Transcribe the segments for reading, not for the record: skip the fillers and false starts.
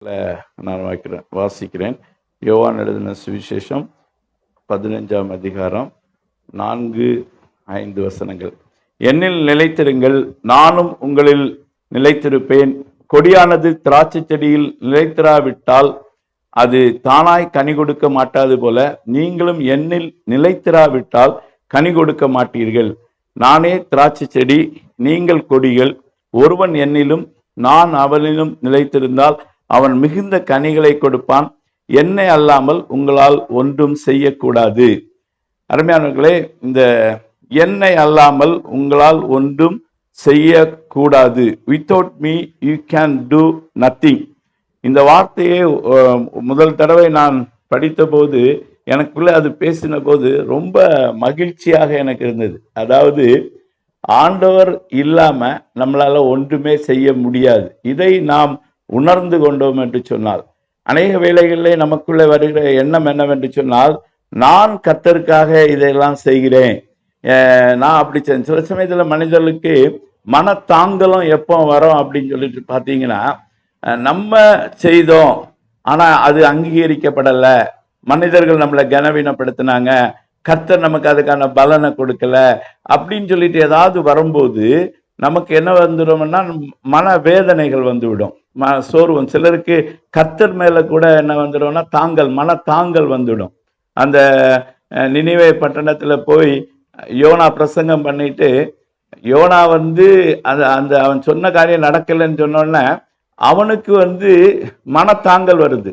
நான் வாசிக்கிறேன். யோவான் எழுதின சுவிசேஷம் 15ஆம் அதிகாரம் 4-5 வசனங்கள். என்னில் நிலைத்திருங்கள், நானும் உங்களில் நிலைத்திருப்பேன். கொடியானது திராட்சை செடியில் நிலைத்திராவிட்டால் அது தானாய் கனி கொடுக்க மாட்டாது போல, நீங்களும் என்னில் நிலைத்திராவிட்டால் கனி கொடுக்க மாட்டீர்கள். நானே திராட்சை செடி, நீங்கள் கொடிகள். ஒருவன் என்னிலும் நான் அவனிலும் நிலைத்திருந்தால் அவன் மிகுந்த கனிகளை கொடுப்பான். என்னை அல்லாமல் உங்களால் ஒன்றும் செய்யக்கூடாது. அருமையானவர்களே, இந்த என்னை அல்லாமல் உங்களால் ஒன்றும் செய்யக்கூடாது, without me you can do nothing. இந்த வார்த்தையை முதல் தடவை நான் படித்த போது, எனக்குள்ள அது பேசின போது ரொம்ப மகிழ்ச்சியாக எனக்கு இருந்தது. அதாவது ஆண்டவர் இல்லாம நம்மளால ஒன்றுமே செய்ய முடியாது. இதை நாம் உணர்ந்து கொண்டோம் என்று சொன்னால், அநேக வேளைகளிலே நமக்குள்ள வருகிற எண்ணம் என்னவென்று சொன்னால், நான் கர்த்தருக்காக இதையெல்லாம் செய்கிறேன், நான் அப்படி சில சமயத்துல மனிதர்களுக்கு மனத்தாங்கலும் எப்போ வரும் அப்படின்னு சொல்லிட்டு பார்த்தீங்கன்னா, நம்ம செய்தோம் ஆனா அது அங்கீகரிக்கப்படலை, மனிதர்கள் நம்மளை கனவீனப்படுத்தினாங்க, கர்த்தர் நமக்கு அதுக்கான பலனை கொடுக்கல அப்படின்னு சொல்லிட்டு ஏதாவது வரும்போது நமக்கு என்ன வந்துடும்னா மன வேதனைகள் வந்துவிடும், சோர்வம். சிலருக்கு கர்த்தர் மேல கூட என்ன வந்துடும்னா மன தாங்கல் வந்துவிடும். அந்த நினிவே பட்டணத்துல போய் யோனா பிரசங்கம் பண்ணிட்டு, யோனா அந்த அவன் சொன்ன காரியம் நடக்கலைன்னு சொன்னோன்னே அவனுக்கு மனத்தாங்கல் வருது.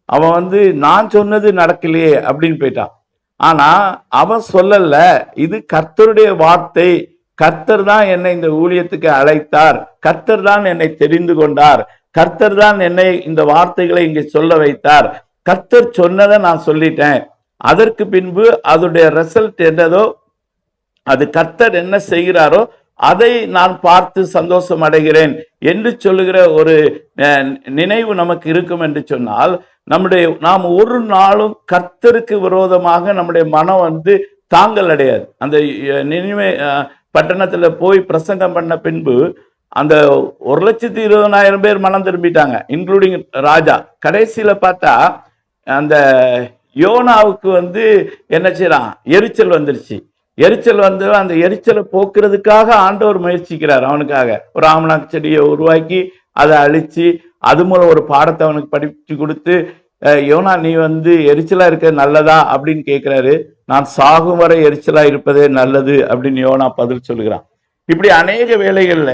அவன் நான் சொன்னது நடக்கலையே அப்படின்னு போயிட்டான். ஆனா அவன் சொல்லல, இது கர்த்தருடைய வார்த்தை, கர்த்தர் தான் என்னை இந்த ஊழியத்துக்கு அழைத்தார், கர்த்தர் தான் என்னை தெரிந்து கொண்டார், கர்த்தர் தான் என்னை இந்த வார்த்தைகளை இங்கே சொல்ல வைத்தார், கர்த்தர் சொன்னதை நான் சொல்லிட்டேன், அதற்கு பின்பு அதோடைய ரிசல்ட் என்னதோ, அது கர்த்தர் என்ன செய்கிறாரோ அதை நான் பார்த்து சந்தோஷம் அடைகிறேன் என்று சொல்லுகிற ஒரு நினைவு நமக்கு இருக்கும் என்று சொன்னால், நாம் ஒரு நாளும் கர்த்தருக்கு விரோதமாக நம்முடைய மனம் தாங்கல் அடையாது. அந்த நினைவே பட்டணத்துல போய் பிரசங்கம் பண்ண பின்பு அந்த 1,20,000 பேர் மனம் திரும்பிட்டாங்க, இன்க்ளூடிங் ராஜா. கடைசியில பார்த்தா அந்த யோனாவுக்கு என்ன செய்யறான், எரிச்சல் வந்துருச்சு. எரிச்சல் அந்த எரிச்சலை போக்குறதுக்காக ஆண்டவர் முயற்சிக்கிறார். அவனுக்காக ஒரு ஆமணாக்கு செடியை உருவாக்கி அதை அழிச்சு அது மூலம் ஒரு பாடத்தை அவனுக்கு படிச்சு கொடுத்து, யோனா நீ எரிச்சலா இருக்க நல்லதா அப்படின்னு கேட்கிறாரு. நான் சாகும் வரை எரிச்சலா இருப்பதே நல்லது அப்படின்னு யோனா பதில் சொல்லுகிறான். இப்படி அநேக வேளைகள்ல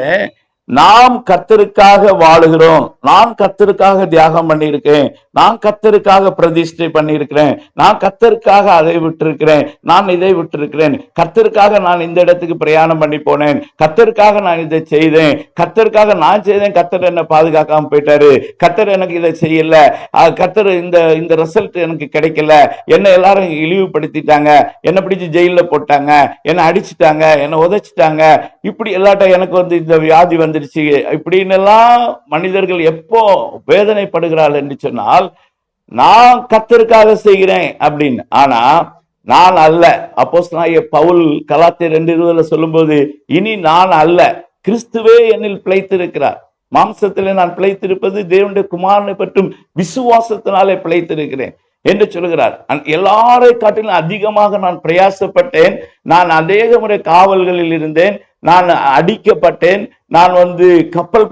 நாம் கர்த்தருக்காக வாழுகிறோம், நான் கர்த்தருக்காக தியாகம் பண்ணியிருக்கேன், நான் கர்த்தருக்காக பிரதிஷ்டை பண்ணியிருக்கிறேன், நான் கர்த்தருக்காக அதை விட்டிருக்கிறேன், நான் இதை விட்டிருக்கிறேன், கர்த்தருக்காக நான் இந்த இடத்துக்கு பிரயாணம் பண்ணி போனேன், கர்த்தருக்காக நான் இதை செய்தேன், கர்த்தருக்காக நான் செய்தேன், கர்த்தர் என்ன பாதுகாக்காம போயிட்டாரு, கர்த்தர் எனக்கு இதை செய்யல, கர்த்தர் இந்த ரிசல்ட் எனக்கு கிடைக்கல, என்ன எல்லாரும் இழிவுபடுத்திட்டாங்க, என்ன பிடிச்சு ஜெயில போட்டாங்க, என்ன அடிச்சுட்டாங்க, என்ன உதைச்சிட்டாங்க, இப்படி எல்லாட்ட எனக்கு இந்த வியாதி இப்படின்னு எல்லாம் மனிதர்கள் எப்போ வேதனைப்படுகிறார்கள் என்று சொன்னால், நான் கர்த்தருக்காக செய்கிறேன் அப்படின்னு. ஆனா நான் அல்ல. அப்போஸ்தலனாகிய பவுல் கலாத்தியர் 2:20 சொல்லும்போது, இனி நான் அல்ல, கிறிஸ்துவே என்னில் பிழைத்திருக்கிறார், மாம்சத்திலே நான் பிழைத்திருப்பது தேவனுடைய குமாரனை பற்றும் விசுவாசத்தினாலே பிழைத்திருக்கிறேன் என்று சொல்கிறார். எல்லாரை காட்டிலும் அதிகமாக நான் பிரயாசப்பட்டேன், நான் அநேக முறை காவல்களில் இருந்தேன், நான் அடிக்கப்பட்டேன், நான் கப்பல்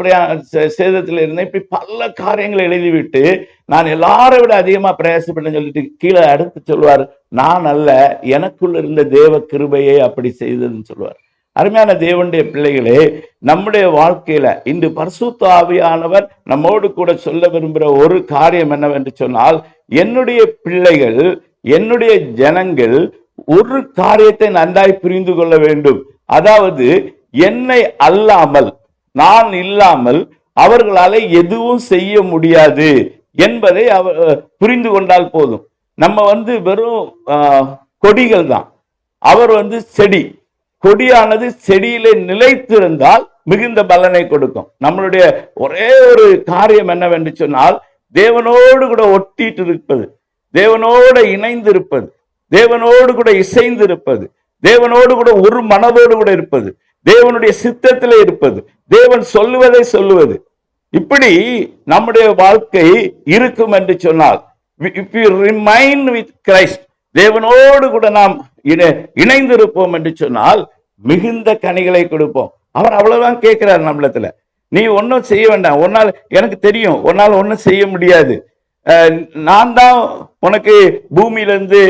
சேதத்தில் இருந்தேன், இப்படி பல காரியங்களை எழுதிவிட்டு நான் எல்லாரை விட அதிகமா பிரயாசப்பட்டேன்னு சொல்லிட்டு கீழே அடுத்து சொல்வார், நான் அல்ல, எனக்குள்ள இருந்த தேவ கிருபையை அப்படி செய்ததுன்னு சொல்லுவார். அருமையான தேவனுடைய பிள்ளைகளே, நம்முடைய வாழ்க்கையில இன்று பரிசுத்த ஆவியானவர் நம்மோடு கூட சொல்ல விரும்புகிற ஒரு காரியம் என்னவென்று சொன்னால், என்னுடைய பிள்ளைகள், என்னுடைய ஜனங்கள் ஒரு காரியத்தை நன்றாய் புரிந்து கொள்ள வேண்டும். அதாவது என்னை அல்லாமல், நான் இல்லாமல் அவர்களால எதுவும் செய்ய முடியாது என்பதை புரிந்து கொண்டால் போதும். நம்ம வெறும் கொடிகள் தான், அவர் செடி. கொடியானது செடியிலே நிலைத்திருந்தால் மிகுந்த பலனை கொடுக்கும். நம்மளுடைய ஒரே ஒரு காரியம் என்னவென்று சொன்னால், தேவனோடு கூட ஒட்டிட்டு இருப்பது, தேவனோடு இணைந்து இருப்பது, தேவனோடு கூட இசைந்து இருப்பது, தேவனோடு கூட ஒரு மனதோடு கூட இருப்பது, தேவனுடைய சித்தத்திலே இருப்பது, தேவன் சொல்லுவதை சொல்லுவது. இப்படி நம்முடைய வாழ்க்கை இருக்கும் என்று சொன்னால், if we remain with Christ, தேவனோடு கூட நாம் இணைந்திருப்போம் என்று சொன்னால் மிகுந்த கனிகளை கொடுப்போம். அவர் அவ்வளவுதான் கேட்கிறார் நம்மளத்துல. நீ ஒன்னும் செய்ய வேண்டாம், ஒன்னால் எனக்கு தெரியும் ஒன்னால் ஒன்னும் செய்ய முடியாது, நான் தான் உனக்கு பூமியிலிருந்து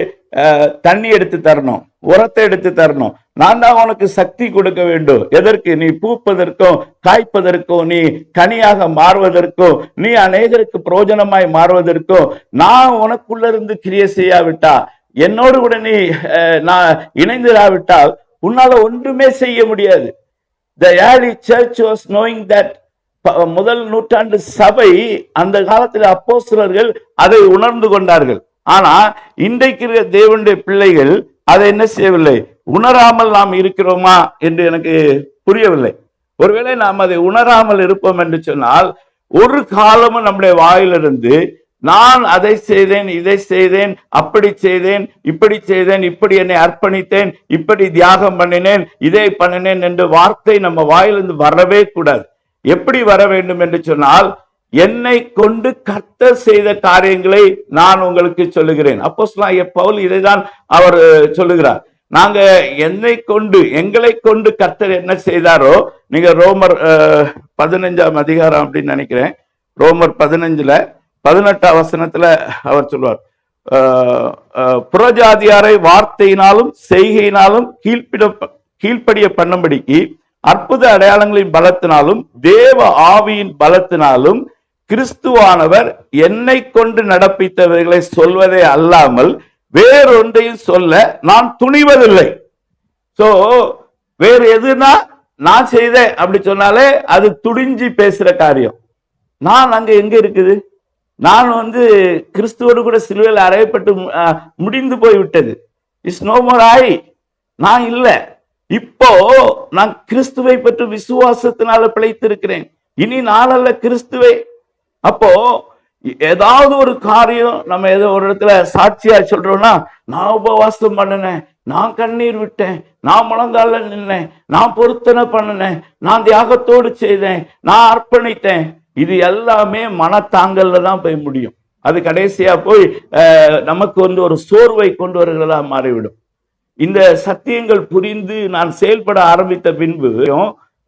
தண்ணி எடுத்து தரணும், உரத்தை எடுத்து தரணும், நான் தான் உனக்கு சக்தி கொடுக்க வேண்டும். எதற்கு? நீ பூப்பதற்கும் காய்ப்பதற்கும், நீ கனியாக மாறுவதற்கும், நீ அநேகருக்கு பிரயோஜனமாய் மாறுவதற்கும் நான் உனக்குள்ள இருந்து கிரியை செய்யாவிட்டா, என்னோடு கூட நீ நான் இணைந்திராவிட்டால் உன்னால ஒன்றுமே செய்ய முடியாது. The early church was knowing that. முதல் நூற்றாண்டு சபை அந்த காலத்தில் அப்போஸ்தலர்கள் அதை உணர்ந்து கொண்டார்கள். ஆனா இன்றைக்கு தேவனுடைய பிள்ளைகள் அதை என்ன செய்யவில்லை, உணராமல் நாம் இருக்கிறோமா என்று எனக்கு புரியவில்லை. ஒருவேளை நாம் அதை உணராமல் இருப்போம் என்று சொன்னால், ஒரு காலமும் நம்முடைய வாயிலிருந்து நான் அதை செய்தேன், இதை செய்தேன், அப்படி செய்தேன், இப்படி செய்தேன், இப்படி என்னை அர்ப்பணித்தேன், இப்படி தியாகம் பண்ணினேன், இதை பண்ணினேன் என்ற வார்த்தை நம்ம வாயிலிருந்து வரவே கூடாது. எப்படி வர வேண்டும் என்று சொன்னால், என்னை கொண்டு கர்த்தர் செய்த காரியங்களை நான் உங்களுக்கு சொல்லுகிறேன். அப்போஸ்தலனாகிய பவுல் இதைதான் அவர் சொல்லுகிறார். நாங்க எங்களை கொண்டு கர்த்தர் என்ன செய்தாரோ, நீங்க ரோமர் 15ஆம் அதிகாரம் அப்படின்னு நினைக்கிறேன், ரோமர் 15:18 வசனத்துல அவர் சொல்வார், புறஜாதியாரை வார்த்தையினாலும் செய்கையினாலும் கீழ்ப்படிய பண்ணும்படிக்கு அற்புத அடையாளங்களின் பலத்தினாலும் தேவ ஆவியின் பலத்தினாலும் கிறிஸ்துவானவர் என்னை கொண்டு நடப்பித்தவர்களை சொல்வதே அல்லாமல் வேறொன்றையும் சொல்ல நான் துணிவதில்லை. சோ வேறு எதுனா நான் செய்தேன் அப்படி சொன்னாலே அது துணிஞ்சு பேசுற காரியம். நான் அங்க எங்க இருக்குது? நான் கிறிஸ்துவோடு கூட சிலுவையில் அறையப்பட்டு முடிந்து போய் விட்டது. இஸ் நோ மோர் ஐ. நான் இல்லை. இப்போ நான் கிறிஸ்துவை பற்றி விசுவாசத்தினால பிழைத்திருக்கிறேன். இனி நான் அல்ல, கிறிஸ்துவை. அப்போ ஏதாவது ஒரு காரியம் நம்ம ஏதோ ஒரு இடத்துல சாட்சியா சொல்றோம்னா, நான் உபவாசம் பண்ணினேன், நான் கண்ணீர் விட்டேன், நான் முழங்கால நின்னேன், நான் பொருத்தனை பண்ணினேன், நான் தியாகத்தோடு செய்தேன், நான் அர்ப்பணித்தேன். இது எல்லாமே மனத்தாங்கல்ல தான் போய் முடியும். அது கடைசியா போய் நமக்கு ஒரு சோர்வை கொண்டு வருகிறதா மாறிவிடும். இந்த சத்தியங்கள் புரிந்து நான் செயல்பட ஆரம்பித்த பின்பு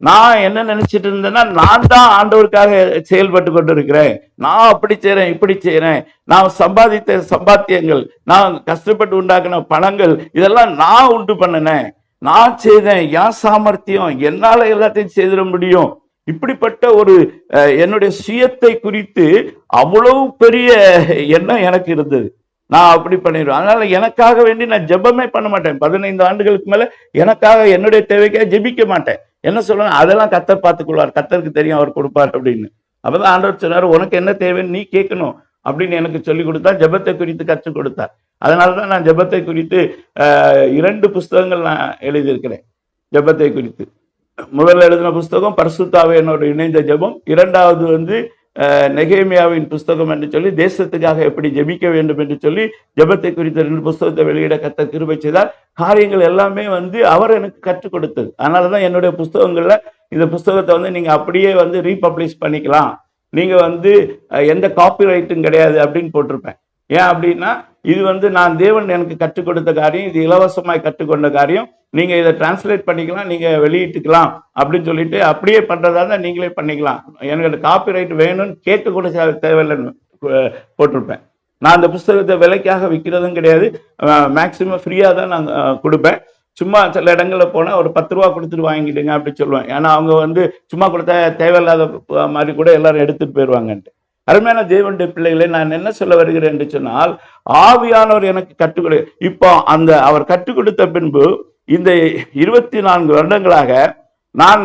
நான் என்ன நினைச்சிட்டு இருந்தேன்னா, நான் தான் ஆண்டவருக்காக செயல்பட்டு கொண்டு இருக்கிறேன், நான் அப்படி செய்யறேன், இப்படி செய்யறேன், நான் சம்பாதித்த சம்பாத்தியங்கள், நான் கஷ்டப்பட்டு உண்டாக்குன பணங்கள், இதெல்லாம் நான் உண்டு பண்ணினேன், நான் செய்தேன், என் சாமர்த்தியம், என்னால எல்லாத்தையும் செய்திட முடியும். இப்படிப்பட்ட ஒரு என்னுடைய சுயத்தை குறித்து அவ்வளவு பெரிய எண்ணம் எனக்கு இருந்தது. நான் அப்படி பண்ணிடுவேன். அதனால எனக்காக வேண்டி நான் ஜெபமே பண்ண மாட்டேன். 15 ஆண்டுகளுக்கு மேல எனக்காக என்னுடைய தேவைக்காக ஜெபிக்க மாட்டேன். என்ன சொல்லணும், அதெல்லாம் கர்த்தர் பார்த்துக்கொள்வார், கர்த்தருக்கு தெரியும், அவர் கொடுப்பார் அப்படின்னு. அப்பதான் ஆண்டவர் சொன்னார், உனக்கு என்ன தேவைன்னு நீ கேட்கணும் அப்படின்னு எனக்கு சொல்லி கொடுத்தா, ஜெபத்தை குறித்து கற்றுக் கொடுத்தார். அதனாலதான் நான் ஜெபத்தை குறித்து 2 புஸ்தகங்கள் நான் எழுதியிருக்கிறேன். ஜெபத்தை குறித்து முதல்ல எழுதின புஸ்தகம் பரிசுத்த ஆவியானவரோடு இணைந்த ஜெபம், 2வது நெகேமியாவின் புஸ்தகம் என்று சொல்லி தேசத்துக்காக எப்படி ஜெபிக்க வேண்டும் என்று சொல்லி ஜெபத்தை குறித்த 2 புஸ்தகத்தை வெளியிட கர்த்தர் கிருபை செய்தார். காரியங்கள் எல்லாமே அவர் எனக்கு கற்றுக் கொடுத்தது. அதனாலதான் என்னுடைய புஸ்தகங்கள்ல இந்த புஸ்தகத்தை நீங்க அப்படியே ரீபப்ளிஷ் பண்ணிக்கலாம், நீங்க எந்த காப்பிரைட்டும் கிடையாது அப்படின்னு போட்டிருப்பேன். ஏன் அப்படின்னா, இது நான் தேவன் எனக்கு கற்றுக் கொடுத்த காரியம், இது இலவசமாய் கற்றுக்கொண்ட காரியம், நீங்க இதை டிரான்ஸ்லேட் பண்ணிக்கலாம், நீங்க வெளியிட்டுக்கலாம் அப்படின்னு சொல்லிட்டு அப்படியே பண்றதா தான் நீங்களே பண்ணிக்கலாம், எனக்கு காப்பிரைட் வேணும்னு கேட்க கூட தேவையில்லைன்னு போட்டிருப்பேன். நான் அந்த புஸ்தகத்தை விலைக்காக விற்கிறதும் கிடையாது, மேக்சிமம் ஃப்ரீயா தான் நான் கொடுப்பேன். சும்மா சில இடங்கள்ல போனா ஒரு 10 ரூபா கொடுத்துட்டு வாங்கிடுங்க அப்படி சொல்லுவேன். ஏன்னா அவங்க சும்மா கொடுத்தா தேவையில்லாத மாதிரி கூட எல்லாரும் எடுத்துட்டு போயிடுவாங்கன்ட்டு. அருமையான தேவனுடைய பிள்ளைகளை, நான் என்ன சொல்ல வருகிறேன் என்று சொன்னால், ஆவியானவர் எனக்கு கற்றுக் கொடு. இப்போ அவர் கற்றுக் கொடுத்த பின்பு இந்த 24 வருடங்களாக நான்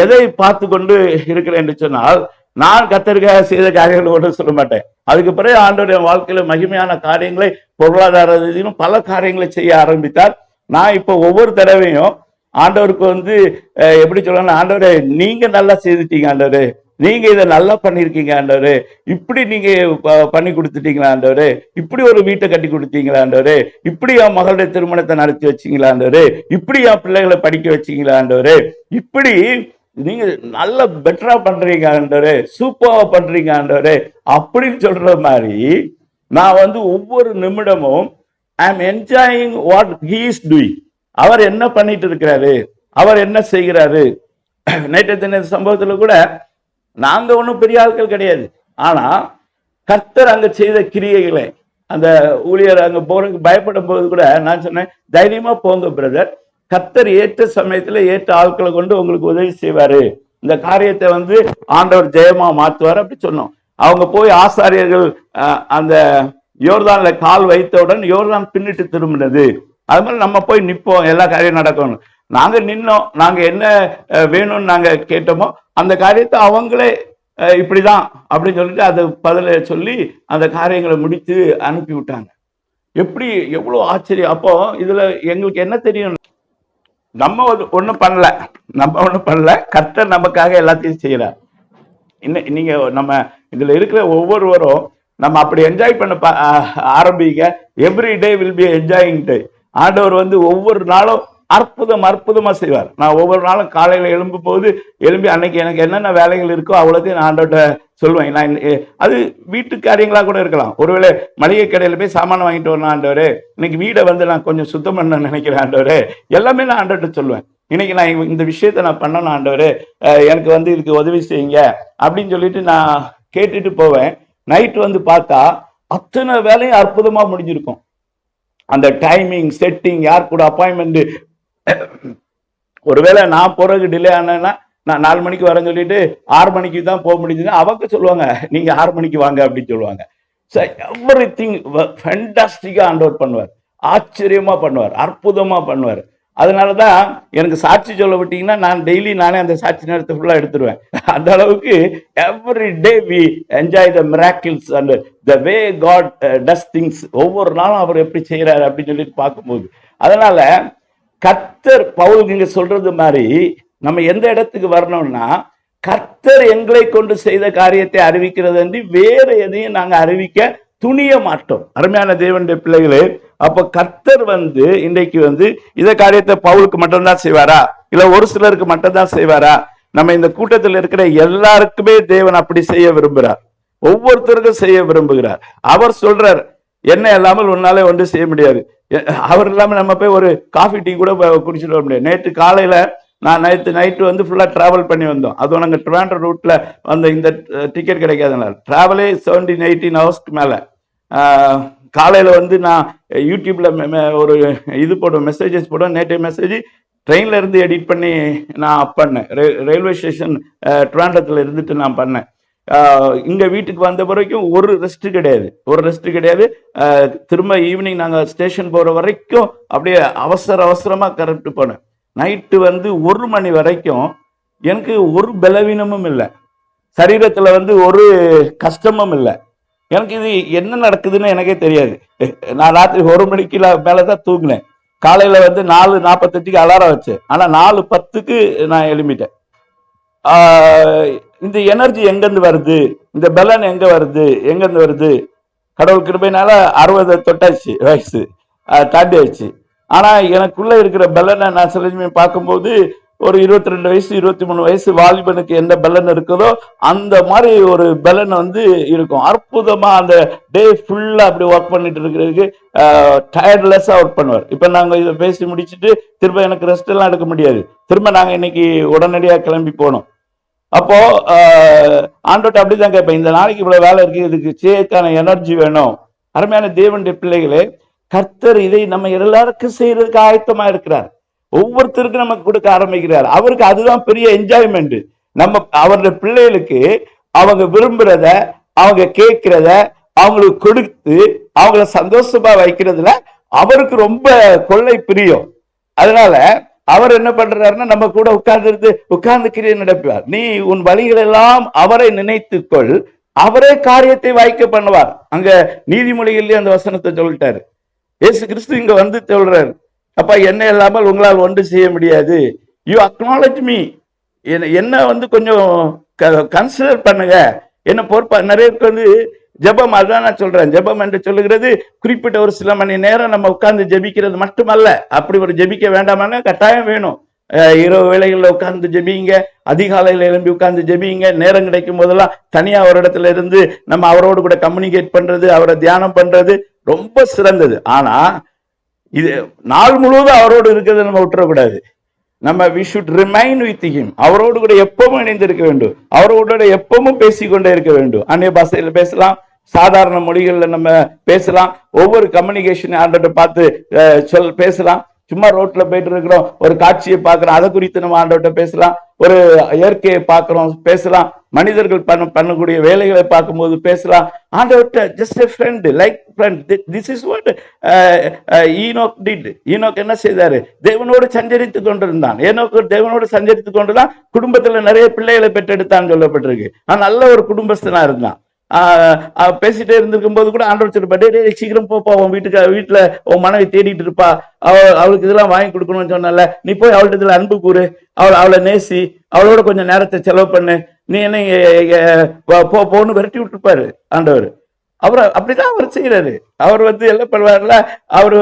எதை பார்த்து கொண்டு இருக்கிறேன் என்று சொன்னால், நான் கர்த்தருக்காக செய்த காரியங்கள் ஒன்றும் சொல்ல மாட்டேன். அதுக்கு பிறகு ஆண்டவருடைய வாழ்க்கையில மகிமையான காரியங்களை, பொருளாதார ரீதியிலும் பல காரியங்களை செய்ய ஆரம்பித்தார். நான் இப்போ ஒவ்வொரு தடவையும் ஆண்டவருக்கு எப்படி சொல்லணும், ஆண்டவரே நீங்க நல்லா செய்துட்டீங்க, ஆண்டவரே நீங்க இதை நல்லா பண்ணிருக்கீங்க ஆண்டவரே, இப்படி நீங்க பண்ணி கொடுத்துட்டீங்களா ஆண்டவரே, இப்படி ஒரு வீட்டை கட்டி கொடுத்தீங்களா ஆண்டவரே, இப்படி என் மகளுடைய திருமணத்தை நடத்தி வச்சீங்களா ஆண்டவரே, இப்படி என் பிள்ளைகளை படிக்க வச்சீங்களா ஆண்டவரே, இப்படி நீங்க நல்ல பெட்டரா பண்றீங்க ஆண்டவரே, சூப்பரா பண்றீங்க ஆண்டவரே அப்படின்னு சொல்ற மாதிரி நான் வந்து ஒவ்வொரு நிமிடமும் I am enjoying what he is doing. அவர் என்ன பண்ணிட்டு இருக்கிறாரு, அவர் என்ன செய்கிறாரு. நேற்று தின சம்பவத்துல கூட நாங்க ஒன்றும் பெரிய ஆட்கள் கிடையாது, ஆனா கர்த்தர் அங்க செய்த கிரியைகளை, அந்த ஊழியர் அங்க போறதுக்கு பயப்படும் போது கூட நான் சொன்னேன், தைரியமா போங்க பிரதர், கர்த்தர் ஏற்ற சமயத்துல ஏற்ற ஆட்களை கொண்டு உங்களுக்கு உதவி செய்வாரு, இந்த காரியத்தை வந்து ஆண்டவர் ஜெயமா மாத்துவார் அப்படி சொன்னோம். அவங்க போய் ஆசாரியர்கள் அந்த யோர்தான்ல கால் வைத்தவுடன் யோர்தான் பின்னிட்டு திரும்பினது. அது மாதிரி நம்ம போய் நிற்போம், எல்லா காரியம் நடக்கணும். நாங்க நின்னோம், நாங்க என்ன வேணும்னு நாங்க கேட்டோமோ அந்த காரியத்தை அவங்களே இப்படிதான் அப்படின்னு சொல்லிட்டு அதை பதில சொல்லி அந்த காரியங்களை முடித்து அனுப்பி விட்டாங்க. எப்படி எவ்வளவு ஆச்சரியம். அப்போ இதுல எங்களுக்கு என்ன தெரியும், நம்ம ஒண்ணும் பண்ணல, கர்த்தர் நமக்காக எல்லாத்தையும் செய்யறார். நீங்க நம்ம இதுல இருக்கிற ஒவ்வொருவரும் நம்ம அப்படி என்ஜாய் பண்ண ஆரம்பிங்க. Every day will be enjoying day. ஆண்டவர் வந்து ஒவ்வொரு நாளும் அற்புதமா செய்வார். நான் ஒவ்வொரு நாளும் காலையில எழும்பும் போது எழும்பி அன்னைக்கு எனக்கு என்னென்ன வேலைகள் இருக்கோ அவ்வளோத்தையும் நான் ஆண்டோட்ட சொல்லுவேன். நான் அது வீட்டு காரியங்களா கூட இருக்கலாம். ஒருவேளை மளிகை கடையில போய் சாமான் வாங்கிட்டு வரணும், ஆண்டவரே இன்னைக்கு வீடை வந்து நான் கொஞ்சம் சுத்தம் பண்ண நினைக்கிறேன் ஆண்டவரே, எல்லாமே நான் ஆண்டோட்ட சொல்லுவேன். இன்னைக்கு நான் இந்த விஷயத்த நான் பண்ணணும் ஆண்டவரே, எனக்கு வந்து இதுக்கு உதவி செய்யுங்க அப்படின்னு சொல்லிட்டு நான் கேட்டுட்டு போவேன். நைட்டு வந்து பார்த்தா அத்தனை வேலையும் அற்புதமா முடிஞ்சிருக்கும். அந்த டைமிங் செட்டிங், யார் கூட அப்பாயின்மெண்ட், ஒருவேளை நான் போறதுக்கு டிலே ஆனேன்னா நான் 4 மணிக்கு வரேன்னு சொல்லிட்டு 6 மணிக்கு தான் போக முடிஞ்சதுன்னா அவங்க சொல்லுவாங்க நீங்க 6 மணிக்கு வாங்க அப்படின்னு சொல்லுவாங்க. எவ்ரி திங் ஃபேண்டாஸ்டிக்கா ஆண்டவர் பண்ணுவார், ஆச்சரியமா பண்ணுவார், அற்புதமா பண்ணுவார். அதனாலதான் எனக்கு சாட்சி சொல்ல விட்டீங்கன்னா நான் டெய்லி நானே அந்த சாட்சி நேரத்தை ஃபுல்லா எடுத்துருவேன். அந்த அளவுக்கு every day we enjoy the miracles and the way God does things. ஒவ்வொரு நாளும் அவர் எப்படி செய்யறாரு அப்படின்னு சொல்லிட்டு பார்க்கும்போது, அதனால கர்த்தர் பவுல் இங்க சொல்றது மாதிரி நம்ம எந்த இடத்துக்கு வரணும்னா, கர்த்தர் எங்களை கொண்டு செய்த காரியத்தை அறிவிக்கிறது என்று வேற எதையும் நாங்க அறிவிக்க துணிய மாட்டோம். அருமையான தேவனுடைய பிள்ளைகளே, அப்ப கர்த்தர் வந்து இன்றைக்கு வந்து இந்த காரியத்தை பவுலுக்கு மட்டும்தான் செய்வாரா, இல்ல ஒரு சிலருக்கு மட்டும்தான் செய்வாரா? நம்ம இந்த கூட்டத்தில் இருக்கிற எல்லாருக்குமே தேவன் அப்படி செய்ய விரும்புகிறார், ஒவ்வொருத்தருக்கும் செய்ய விரும்புகிறார். அவர் சொல்றார், என்ன இல்லாமல் உன்னாலே ஒன்று செய்ய முடியாது. அவர் இல்லாம நம்ம போய் ஒரு காஃபி டீ கூட குடிச்சிட்டு வர முடியாது. நேற்று காலையில நான் நைட்டு வந்து ஃபுல்லா டிராவல் பண்ணி வந்தோம். அதுவும் நாங்கள் ட்ரிவாண்ட்ரம் ரூட்ல அந்த இந்த டிக்கெட் கிடைக்காதனால டிராவலே 17-18 ஹவர்ஸ்க்கு மேல. காலையில வந்து நான் யூடியூப்ல ஒரு இது போடுவேன், மெசேஜஸ் போடுவேன். நேற்று மெசேஜ் ட்ரெயின்ல இருந்து எடிட் பண்ணி நான் அப் பண்ணேன். ரயில்வே ஸ்டேஷன் ட்ரிவாண்ட்ரத்துல இருந்துட்டு நான் பண்ணேன். இங்க வீட்டுக்கு வந்த வரைக்கும் ஒரு ரெஸ்ட் கிடையாது. திரும்ப ஈவினிங் நாங்க ஸ்டேஷன் போற வரைக்கும் அப்படியே அவசரமா கரெக்ட் போனேன். நைட்டு வந்து 1 மணி வரைக்கும் எனக்கு ஒரு பலவீனமும் இல்லை, சரீரத்துல வந்து ஒரு கஷ்டமும் இல்லை. எனக்கு இது என்ன நடக்குதுன்னு எனக்கே தெரியாது. நான் ராத்திரி 1 மணிக்கு மேலதான் தூங்கினேன். காலையில வந்து 4:45 அலாரம் வச்சேன், ஆனா 4:10 நான் எழுப்பிட்டேன். இந்த எனர்ஜி எங்கிருந்து வருது, இந்த பலன் எங்கிருந்து வருது? கடவுள் கிருபையினால 60 தொட்டாச்சு, வயசு தாண்டி ஆயிடுச்சு. ஆனா எனக்குள்ள இருக்கிற பலனை நான் சில சமயம் பார்க்கும்போது ஒரு 22 வயசு 23 வயசு வாலிபனுக்கு எந்த பலன் இருக்குதோ அந்த மாதிரி ஒரு பலன் வந்து இருக்கும். அற்புதமா அந்த டே ஃபுல்லா அப்படி ஒர்க் பண்ணிட்டு இருக்கிறதுக்கு டயர்ட்லெஸ்ஸா ஒர்க் பண்ணுவார். இப்ப நாங்க இதை பேசி முடிச்சுட்டு திரும்ப எனக்கு ரெஸ்ட் எல்லாம் எடுக்க முடியாது. திரும்ப நாங்க இன்னைக்கு உடனடியாக கிளம்பி போனோம். அப்போ ஆண்டோட்ட அப்படிதான் கேட்பேன், இந்த நாளைக்கு இவ்வளவு வேலை இருக்கு, இதுக்கு செய்யக்கான எனர்ஜி வேணும். அருமையான தேவனுடைய பிள்ளைகளே, கர்த்தர் இதை நம்ம எல்லாருக்கும் செய்யறதுக்கு ஆயத்தமா இருக்கிறார். ஒவ்வொருத்தருக்கும் நமக்கு கொடுக்க ஆரம்பிக்கிறார். அவருக்கு அதுதான் பெரிய என்ஜாய்மெண்ட். நம்ம அவருடைய பிள்ளைகளுக்கு அவங்க விரும்புறத, அவங்க கேட்கிறத அவங்களுக்கு கொடுத்து அவங்கள சந்தோஷமா வைக்கிறதுல அவருக்கு ரொம்ப கொள்ளை பிரியம். அதனால அவர் என்ன பண்றாருன்னா, நம்ம கூட உட்கார்ந்து கிரியை நடப்பார். நீ உன் வழிகள் எல்லாம் அவரை நினைத்துக்கொள், அவரே காரியத்தை வாய்க்க பண்ணுவார். அங்க நீதிமொழிகள்லயே அந்த வசனத்தை சொல்லிட்டாரு. இயேசு கிறிஸ்து இங்க வந்து சொல்றாரு, அப்பா என்ன இல்லாமல் உங்களால் ஒன்று செய்ய முடியாது. யூ அக்னாலஜ் மீ, என்ன வந்து கொஞ்சம் கன்சிடர் பண்ணுங்க, என்ன பொறுப்பா. நிறைய பேருக்கு வந்து ஜெபம், அதான் நான் சொல்றேன், ஜெபம் என்று சொல்லுகிறது குறிப்பிட்ட ஒரு சில மணி நேரம் நம்ம உட்கார்ந்து ஜெபிக்கிறது மட்டுமல்ல. அப்படி ஒரு ஜெபிக்க வேண்டாமான கட்டாயம் வேணும். இரவு வேளைகளில் உட்கார்ந்து ஜெபிங்க, அதிகாலையில் எழும்பி உட்கார்ந்து ஜெபிங்க. நேரம் கிடைக்கும் போதெல்லாம் தனியா ஒரு இடத்துல இருந்து நம்ம அவரோடு கூட கம்யூனிகேட் பண்றது, அவரை தியானம் பண்றது ரொம்ப சிறந்தது. ஆனா இது நாள் முழுவதும் அவரோடு இருக்கிறத நம்ம விட்டுறக்கூடாது. நம்ம we should remain with him. அவரோடு கூட எப்பவும் இணைந்திருக்க வேண்டும், அவரோட எப்பவும் பேசிக்கொண்டே இருக்க வேண்டும். அந்நிய பாஷையில பேசலாம், சாதாரண மொழிகள்ல நம்ம பேசலாம், ஒவ்வொரு கம்யூனிகேஷன் ஆண்டவரை பார்த்து பேசலாம். சும்மா ரோட்ல போயிட்டு இருக்கிறோம், ஒரு காட்சியை பார்க்கிறோம், அதை குறித்து நம்ம ஆண்டவர்கிட்ட பேசலாம். ஒரு இயற்கையை பார்க்கிறோம், பேசலாம். மனிதர்கள் பண்ணக்கூடிய வேலைகளை பார்க்கும்போது பேசலாம். ஆண்டவர்கிட்ட just a friend, like friend. This is what Enoch did. Enoch என்ன செய்தாரு? தேவனோடு சஞ்சரித்து கொண்டிருந்தான். ஏனோக்கு தேவனோடு சஞ்சரித்து கொண்டுதான் குடும்பத்துல நிறைய பிள்ளைகளை பெற்றெடுத்தான்னு சொல்லப்பட்டிருக்கு. நல்ல ஒரு குடும்பஸ்தனா இருந்தான். பேசிட்டே இருந்திருக்கும் போது கூட ஆண்டவர் சொல்லிட்டு, சீக்கிரம் போப்பா, உன் வீட்டுல உன் மனைவி தேடிட்டு இருப்பா, அவளுக்கு இதெல்லாம் வாங்கி கொடுக்கணும்னு சொன்னால, நீ போய் அவள்கிட்ட இதுல அன்பு கூறு, அவளை நேசி, அவளோட கொஞ்சம் நேரத்தை செலவு பண்ணு, நீ என்ன போன்னு விரட்டி விட்டுருப்பாரு ஆண்டவர். அப்படிதான் அவர் செய்யறாரு. அவர் என்ன பண்ணுவார்ல, அவர்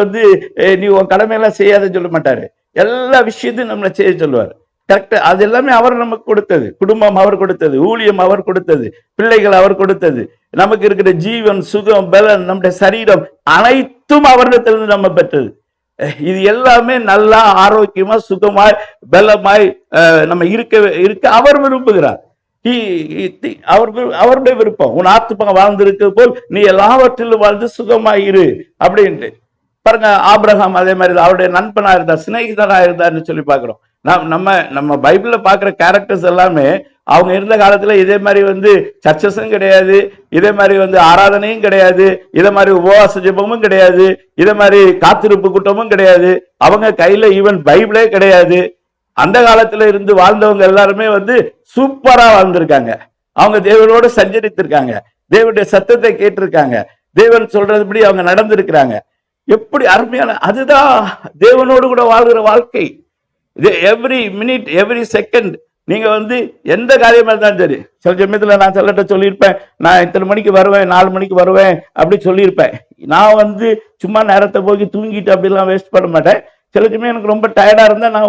நீ உன் கடமையெல்லாம் செய்யாதுன்னு சொல்ல மாட்டாரு. எல்லா விஷயத்தையும் நம்மளை செய்ய சொல்லுவார். கரெக்ட். அது எல்லாமே அவர் நமக்கு கொடுத்தது. குடும்பம் அவர் கொடுத்தது, ஊழியம் அவர் கொடுத்தது, பிள்ளைகள் அவர் கொடுத்தது, நமக்கு இருக்கிற ஜீவன், சுகம், பலன், நம்முடைய சரீரம் அனைத்தும் அவரிடத்திலிருந்து நம்ம பெற்றது. இது எல்லாமே நல்லா ஆரோக்கியமா, சுகமாய், பலமாய் நம்ம இருக்க அவர் விரும்புகிறார். அவருடைய விருப்பம். உன் ஆத்துமா வாழ்ந்திருக்க போல் நீ எல்லாவற்றிலும் வாழ்ந்து சுகமாயிரு அப்படின்ட்டு. பாருங்க, ஆபிரகாம் அதே மாதிரி அவருடைய நண்பனா இருந்தார், சிநேகிதனா இருந்தார்னு சொல்லி பாக்குறோம். நம்ம பைபிள்ல பாக்குற கேரக்டர்ஸ் எல்லாமே அவங்க இருந்த காலத்துல இதே மாதிரி சர்ச்சஸும் கிடையாது, இதே மாதிரி ஆராதனையும் கிடையாது, இதே மாதிரி உபவாச ஜெபமும் கிடையாது, இதே மாதிரி காத்திருப்பு கூட்டமும் கிடையாது. அவங்க கையில ஈவன் பைபிளே கிடையாது. அந்த காலத்துல இருந்து வாழ்ந்தவங்க எல்லாருமே சூப்பரா வாழ்ந்திருக்காங்க. அவங்க தேவனோடு சஞ்சரித்திருக்காங்க, தேவனுடைய சத்தத்தை கேட்டிருக்காங்க, தேவன் சொல்றதுபடி அவங்க நடந்திருக்கிறாங்க. எப்படி அருமையான, அதுதான் தேவனோடு கூட வாழ்கிற வாழ்க்கை. எவ்ரி மினிட், எவ்ரி செகண்ட் நீங்க எந்த காரியமா இருந்தாலும் சரி. சில சமயத்துல நான் சிலர்கிட்ட சொல்லியிருப்பேன், நான் இத்தனை மணிக்கு வருவேன், 4 மணிக்கு வருவேன் அப்படி சொல்லியிருப்பேன். நான் சும்மா நேரத்தை போய் தூங்கிட்டு அப்படிலாம் வேஸ்ட் பண்ண மாட்டேன். சில சமயம் எனக்கு ரொம்ப டயர்டா இருந்தா நான்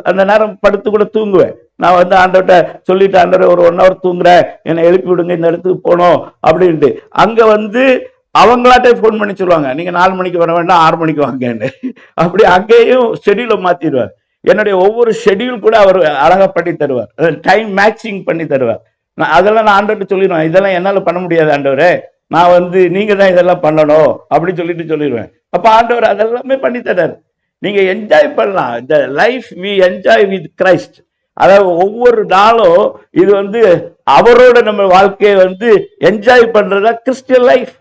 அந்த நேரம் படுத்து கூட தூங்குவேன். நான் ஆண்டவர்கிட்ட சொல்லிட்டு, ஆண்டவரை ஒரு 1 hour தூங்குறேன், என்னை எழுப்பி விடுங்க, இந்த இடத்துக்கு போனோம் அப்படின்ட்டு. அங்க அவங்களாட்டே போன் பண்ணி சொல்லுவாங்க, நீங்க 4 மணிக்கு வர வேண்டாம், 6 மணிக்கு வாங்கன்னு. அப்படி அங்கேயும் ஷெடியூலை மாத்திடுவார். என்னுடைய ஒவ்வொரு ஷெடியூல் கூட அவர் அழகா பண்ணி தருவார், டைம் மேட்சிங் பண்ணி தருவார். அதெல்லாம் நான் ஆண்டவர்கிட்ட சொல்லிடுவேன், இதெல்லாம் என்னால பண்ண முடியாது ஆண்டவரே, நான் நீங்க தான் இதெல்லாம் பண்ணணும் அப்படின்னு சொல்லிடுவேன். அப்ப ஆண்டவர் அதெல்லாமே பண்ணி தர்றாரு. நீங்க என்ஜாய் பண்ணலாம். இந்த life we enjoy with Christ. அதாவது ஒவ்வொரு நாளும் இது அவரோட நம்ம வாழ்க்கையை என்ஜாய் பண்றதா கிறிஸ்டியன் லைஃப்.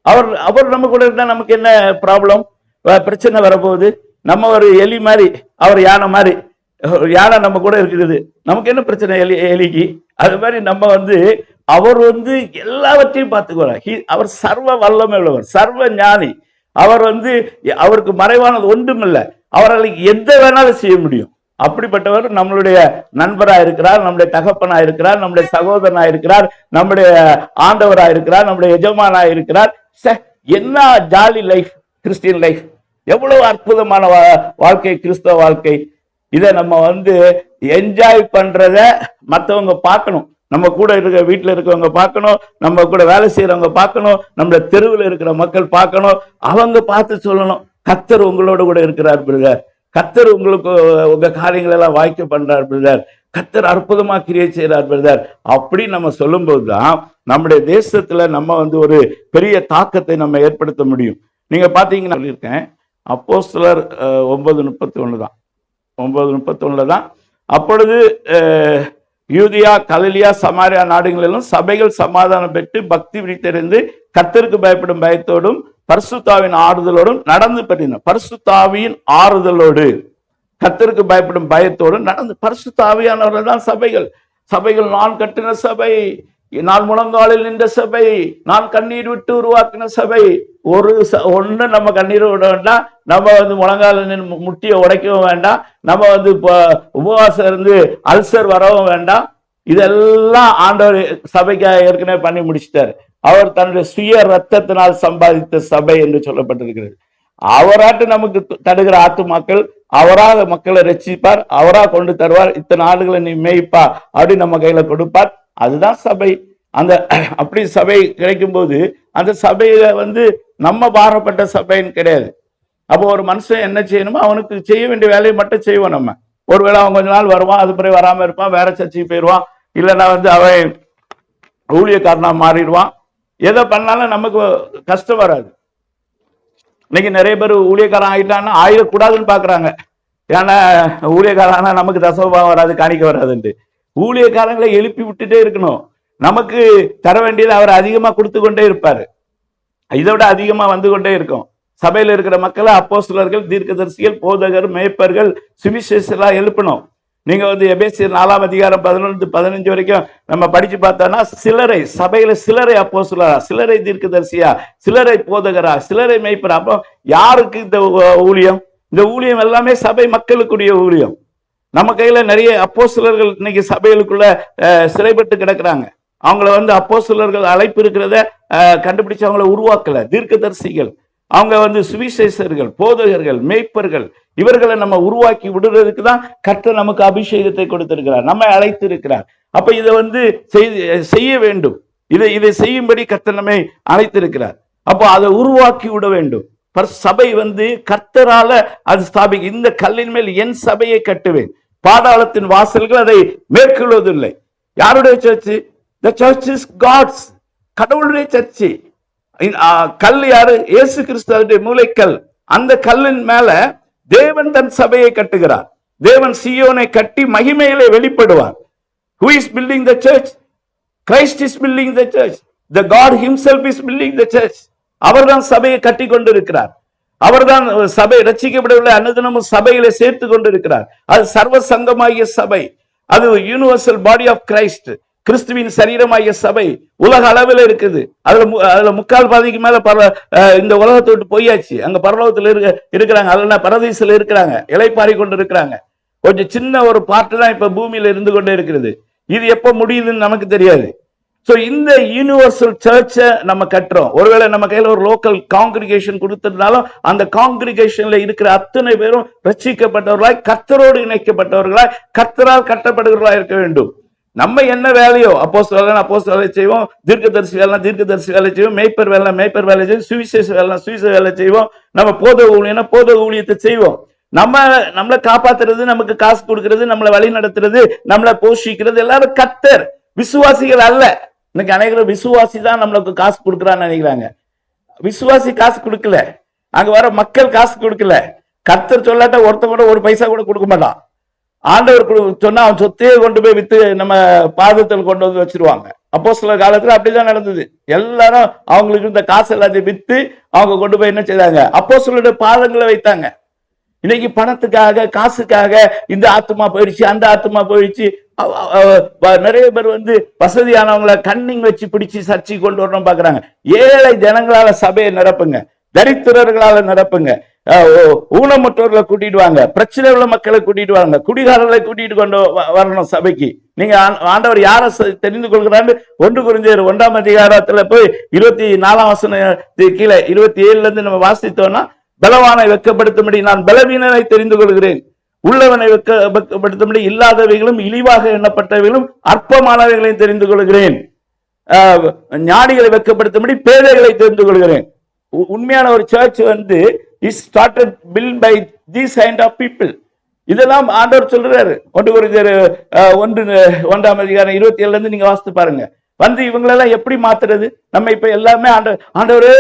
அவர் நம்ம கூட இருந்தா நமக்கு என்ன ப்ராப்ளம், பிரச்சனை வரப்போகுது? நம்ம ஒரு எலி மாதிரி, அவர் யானை மாதிரி. யானை நம்ம கூட இருக்குது, நமக்கு என்ன பிரச்சனை எலிக்கு? அது மாதிரி நம்ம அவர் எல்லாவற்றையும் பார்த்துக்குவார். அவர் சர்வ வல்லமை உள்ளவர், சர்வ ஞானி. அவர் அவருக்கு மறைவானது ஒன்றும் இல்லை. அவரால் எந்த வேணாலும் செய்ய முடியும். அப்படிப்பட்டவர் நம்மளுடைய நண்பரா இருக்கிறார், நம்முடைய தகப்பனா இருக்கிறார், நம்முடைய சகோதரனா இருக்கிறார், நம்முடைய ஆண்டவரா இருக்கிறார், நம்முடைய எஜமானா இருக்கிறார். என்ன ஜாலி லைஃப் கிறிஸ்டியன் லைஃப்! எவ்வளவு அற்புதமான வாழ்க்கை கிறிஸ்தவ வாழ்க்கை! இதை நம்ம என்ஜாய் பண்றத மற்றவங்க பார்க்கணும். நம்ம கூட இருக்க வீட்டுல இருக்கவங்க பார்க்கணும், நம்ம கூட வேலை செய்யறவங்க பார்க்கணும், நம்ம தெருவில் இருக்கிற மக்கள் பார்க்கணும். அவங்க பார்த்து சொல்லணும், கர்த்தர் உங்களோட கூட இருக்கிறார் பிரதர், கர்த்தர் உங்களுக்கு உங்க காரியங்கள் எல்லாம் வாய்க்க பண்றார் பிரதர், கர்த்தர் அற்புதமா கிரியை செய்யறார் பிரதர். அப்படி நம்ம சொல்லும் போதுதான் நம்முடைய தேசத்துல நம்ம ஒரு பெரிய தாக்கத்தை நம்ம ஏற்படுத்த முடியும். நீங்க பாத்தீங்கன்னா சொல்லியிருக்கேன், அப்போஸ்தலர் 9:31 தான், 9:31 தான். அப்பொழுது யூதியா, கலிலியா, சமாரியா நாடுகளிலும் சபைகள் சமாதானம் பெற்று பக்தி விழித்தறிந்து கர்த்தருக்கு பயப்படும் பயத்தோடும் பரிசுத்தாவின் ஆறுதலோடும் நடந்து பெற்றின. பரிசுத்தாவியின் ஆறுதலோடு கர்த்தருக்கு பயப்படும் பயத்தோடு நடந்து, பரிசுத்தாவியானவர்கள் தான் சபைகள். சபைகள் நான் கட்டின சபை, நான் முழங்காலில் நின்ற சபை, நான் கண்ணீர் விட்டு உருவாக்கின சபை. ஒண்ணு நம்ம கண்ணீர் விட வேண்டாம், நம்ம முழங்கால முட்டியை உடைக்கவும் வேண்டாம், நம்ம உபவாசம் இருந்து அல்சர் வரவும் வேண்டாம். இதெல்லாம் ஆண்டவர் சபைக்காக ஏற்கனவே பண்ணி முடிச்சிட்டாரு. அவர் தன்னுடைய சுய ரத்தத்தினால் சம்பாதித்த சபை என்று சொல்லப்பட்டிருக்கிறது. அவராட்டு நமக்கு தடுகிற ஆத்துமாக்கள், அவராக மக்களை ரட்சிப்பார், அவரா கொண்டு தருவார். இத்தனை ஆடுகளை நீ மேய்ப்பா அப்படின்னு நம்ம கையில கொடுப்பார். அதுதான் சபை. அந்த அப்படி சபை கிடைக்கும் போது அந்த சபையில நம்ம பாரப்பட்ட சபைன்னு கிடையாது. அப்போ ஒரு மனுஷன் என்ன செய்யணுமோ அவனுக்கு செய்ய வேண்டிய வேலையை மட்டும் செய்வோம். நம்ம ஒருவேளை அவன் கொஞ்ச நாள் வருவான், அது பிறகு வராம இருப்பான், வேற சர்ச்சைக்கு போயிடுவான், இல்லைன்னா அவன் ஊழியக்காரனா மாறிடுவான். எதை பண்ணாலும் நமக்கு கஷ்டம் வராது. இன்னைக்கு நிறைய பேர் ஊழியக்காரன் ஆகிட்டான்னா ஆயிடக்கூடாதுன்னு பாக்குறாங்க. ஏன்னா ஊழியக்காரனா நமக்கு தசமபாகம் வராது, காணிக்க வராதுன்ட்டு. ஊழியக்காரங்களை எழுப்பி விட்டுட்டே இருக்கணும். நமக்கு தர வேண்டியது அவர் அதிகமா கொடுத்து கொண்டே இருப்பாரு. இதை விட அதிகமா வந்து கொண்டே இருக்கும். சபையில இருக்கிற மக்களை அப்போஸ்தலர்கள், தீர்க்கதரிசிகள், போதகர், மேய்ப்பர்கள், சுவிசேஷகர்களா எழுப்பணும். நீங்க எபேசியர் 4ஆம் அதிகாரம் 11-15 வரைக்கும் நம்ம படிச்சு பார்த்தோம்னா சிலரை சபையில சிலரை அப்போஸ்தலரா, சிலரை தீர்க்கதரிசியா, சிலரை போதகரா, சிலரை மேய்ப்பரா. அப்போ யாருக்கு இந்த ஊழியம்? இந்த ஊழியம் எல்லாமே சபை மக்களுக்குரிய ஊழியம். நம்ம கையில நிறைய அப்போஸ்தலர்கள் இன்னைக்கு சபைகளுக்குள்ள சிறைப்பட்டு கிடக்குறாங்க. அவங்கள அப்போஸ்தலர்கள் அழைப்பு இருக்கிறத கண்டுபிடிச்சு அவங்கள உருவாக்கல. தீர்க்கதரிசிகள், அவங்க சுவிசேஷர்கள், போதகர்கள், மேய்ப்பர்கள், இவர்களை நம்ம உருவாக்கி விடுறதுக்கு தான் கர்த்தர் நமக்கு அபிஷேகத்தை கொடுத்திருக்கிறார், நம்ம அழைத்து இருக்கிறார். அப்ப இதை செய்ய வேண்டும். இதை செய்யும்படி கர்த்தர் நம்மை அழைத்திருக்கிறார். அப்போ அதை உருவாக்கி விட வேண்டும். சபை கர்த்தரால அது ஸ்தாபிக்க. இந்த கல்லின் மேல் என் சபையை கட்டுவேன், பாதாளத்தின் வாசல்கள் அதை மேற்கொள்வதில்லை. யாருடைய church? The church is God's. கடவுளுடைய சர்ச்சு. கல் யாரு? இயேசு கிறிஸ்துவின் மூலைக்கல். அந்த கல்லின் மேல தேவன் தன் சபையை கட்டுகிறார். தேவன் சீயோனை கட்டி மகிமையிலே வெளிப்படுவார். Who is building the church? Christ is building the church. The God himself is building the church. அவர்தான் சபையை கட்டி கொண்டிருக்கிறார். அவர்தான் சபை ரட்சிக்கப்படவில்லை அனுதினமும் சபையில சேர்த்து கொண்டிருக்கிறார். அது சர்வ சங்கமாகிய சபை, அது யூனிவர்சல் பாடி ஆஃப் கிரைஸ்ட், கிறிஸ்துவின் சரீரமாகிய சபை உலக அளவில் இருக்குது. அதுல முக்கால் பாதிக்கு மேல இந்த உலகத்தை விட்டு போயாச்சு. அங்க பரலோகத்தில் இருக்கிறாங்க, அல்லனா பரதீசில் இருக்கிறாங்க, இளைப்பாரி கொண்டு இருக்கிறாங்க. கொஞ்சம் சின்ன ஒரு பார்ட் தான் இப்ப பூமியில இருந்து கொண்டே இருக்கிறது. இது எப்ப முடியுதுன்னு நமக்கு தெரியாது. சோ இந்த யூனிவர்சல் சர்ச்சை நம்ம கட்டுறோம். ஒருவேளை நம்ம கையில ஒரு லோக்கல் காங்கிரிகேஷன் கொடுத்திருந்தாலும் அந்த காங்கிரிகேஷன்ல இருக்கிற அத்தனை பேரும் ரட்சிக்கப்பட்டவர்களாய், கர்த்தரோடு இணைக்கப்பட்டவர்களாய், கர்த்தரால் கட்டப்படுகிறவர்களாய் இருக்க வேண்டும். நம்ம என்ன வேலையோ அப்போஸ்தலர் வேலை செய்வோம், தீர்க்கதரிசி வேலை தீர்க்கதரிசி வேலை செய்வோம், மேய்ப்பர் மேய்ப்பர் வேலை செய்வோம், சுவிசேஷ வேலை செய்வோம், நம்ம போதக ஊழியத்தை செய்வோம். நம்மளை காப்பாத்துறது, நமக்கு காசு கொடுக்கிறது, நம்மளை வழி நடத்துறது, நம்மளை போஷிக்கிறது எல்லாரும் கர்த்தர், விசுவாசிகள் அல்ல. இன்னைக்கு அனைவரும் விசுவாசி தான் நம்மளுக்கு காசு கொடுக்குறான்னு நினைக்கிறாங்க. விசுவாசி காசு கொடுக்கல, அங்க வர மக்கள் காசு கொடுக்கல. கர்த்தர் சொல்லாட்ட ஒருத்த கூட ஒரு பைசா கூட கொடுக்க மாட்டான். ஆண்டவர் சொன்னா அவன் சொத்தையே கொண்டு போய் வித்து நம்ம பாதத்தில் கொண்டு வச்சிருவாங்க. அப்போஸ்தலர் காலத்துல அப்படிதான் நடந்தது. எல்லாரும் அவங்களுக்கு இந்த காசு எல்லாத்தையும் வித்து அவங்க கொண்டு போய் என்ன செய்தாங்க? அப்போஸ்தலருடைய பாதங்களை வைத்தாங்க. இன்னைக்கு பணத்துக்காக, காசுக்காக இந்த ஆத்மா போயிடுச்சு, அந்த ஆத்மா போயிடுச்சு. நிறைய பேர் வசதியானவங்களை கண்ணிங் வச்சு பிடிச்சு சர்ச்சை கொண்டு வரணும் பாக்குறாங்க. ஏழை ஜனங்களால சபையை நிரப்புங்க, தரித்திரர்களால நிரப்புங்க, ஊனமுற்றவர்களை கூட்டிட்டு வாங்க, பிரச்சனை உள்ள மக்களை கூட்டிட்டு வாங்க, குடிகாரர்களை கூட்டிட்டு கொண்டு வரணும் சபைக்கு. நீங்க ஆண்டவர் யாரை தெரிந்து கொள்கிறான்னு 1 கொரிந்தியர் 1ஆம் அதிகாரத்துல போய் 24ஆம் வசனம் கீழே 27ல இருந்து நம்ம வாசித்தோம்னா, பலவானை வெட்கப்படுத்தும்படி நான் பலவீனனை தெரிந்து கொள்கிறேன், உள்ளவனை வெட்கப்படுத்தும்படி இல்லாதவைகளும் இழிவாக எண்ணப்பட்டவைகளும் அற்பமானவைகளையும் தெரிந்து கொள்கிறேன், ஞானிகளை வெட்கப்படுத்தும்படி பேதைகளை தெரிந்து கொள்கிறேன். உண்மையான ஒரு search is started built by these kind of people. இதெல்லாம் ஆண்டவர் சொல்றாரு. 1 கொரிந்தியர் 1ஆம் அதிகாரம் 27ல இருந்து நீங்க வாசித்து பாருங்க. இவங்களெல்லாம் எப்படி மாத்துறது? நம்ம இப்ப எல்லாமே ஆண்டவரே